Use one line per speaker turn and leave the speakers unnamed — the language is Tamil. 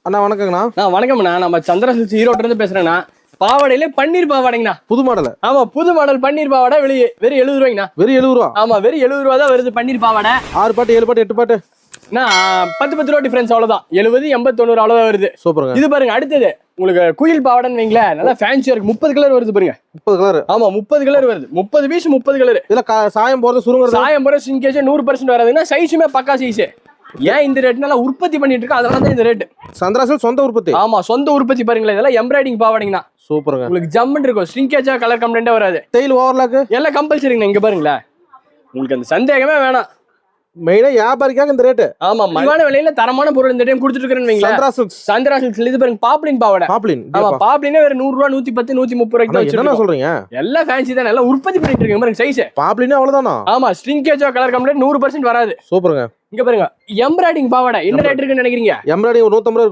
அண்ணா வணக்கங்கண்ணா.
வணக்கம்ண்ணா. நம்ம சந்திரா சில்க்ஸ் ஈரோட்ல இருந்து பேசுறேண்ணா. பாவாடையில பன்னீர் பாவாடைங்கண்ணா.
புது மாடல்.
ஆமா, புது மாடல் பன்னீர் பாவாடை. வெளியே வெறும் 70 ரூபாய்ங்கண்ணா.
வெறும் 70 ரூபா?
ஆமா, வெறும் 70 ரூபா தான் வருது பன்னீர் பாவாடை.
6 பாட்டு 7 பாட்டு 8 பாட்டு
10 ரூபா டிஃபரன்ஸ் அவ்வளவுதான். 70 80 90 அவ்வளவுதான் வருது.
சூப்பருங்க.
இது பாருங்க, அடுத்தது உங்களுக்கு குயில் பாவாடைன்னு வைங்களேன். நல்லா ஃபேன்சியா இருக்கு. 30 கலர் வருது பாருங்க.
30 கலர்?
ஆமா, 30 கலர் வருது. 30 பீஸ் 30 கலர்.
இதுல சாயம் போறது சுருங்குறது?
சாயம் போற சிங்கேஜ் 100% வராதுன்னா சைஸுமே பக்கா சைஸ். ஏன் இந்த ரேட் நல்லா உற்பத்தி பண்ணிட்டு இருக்கோம், அதனால தான் இந்த ரேட்.
சந்திரா சில்க்ஸ் சொந்த உற்பத்தி?
ஆமா, சொந்த உற்பத்தி. பாருங்களேன், இதெல்லாம் எம்ப்ராய்டிங் பாவாடைங்கண்ணா.
சூப்பருங்க.
உங்களுக்கு ஜம்முன்னு இருக்கும். ஸ்ட்ரிங்கேஜா கலர் கம்ப்ளைண்டே வராது.
டெயில் ஓவர்லாக்
எல்லாம் கம்பல்சரிங்கண்ணா. இங்க பாருங்களேன், உங்களுக்கு அந்த சந்தேகமே வேணாம்.
மெயினா வியாபாரிக்காக இந்த ரேட்.
ஆமா, மலிவான விலையில தரமான பொருள் இந்த டைம் கொடுத்துட்டு இருக்கேன்னு வைங்களேன்.
சந்திரா சில்க்ஸ்.
சந்திரா சில்க்ஸ். இது பாருங்க, பாப்ளின் பாவாடை.
பாப்ளின்?
ஆமா, பாப்ளினே வேற 100 ரூபாய் 110 130 ரூபாய்க்கு தான்
என்ன சொல்றீங்க?
எல்லாம் ஃபேன்சி தான். எல்லாம் உற்பத்தி பண்ணிட்டு இருக்கீங்க பாருங்க சைஸ்.
பாப்ளினே அவ்வளவுதானா? ஆமா,
ஸ்ட்ரிங்கேஜா கலர் கம்ப்ளைண்ட் 100% வராது.
சூப்பருங்க.
இங்க பாருங்க, எம்ப்ராய்டிங் பாவாடை. என்ன ரேட் இருக்குன்னு நினைக்கிறீங்க?
எம்ப்ராய்டிங் 150 ரூபாய்.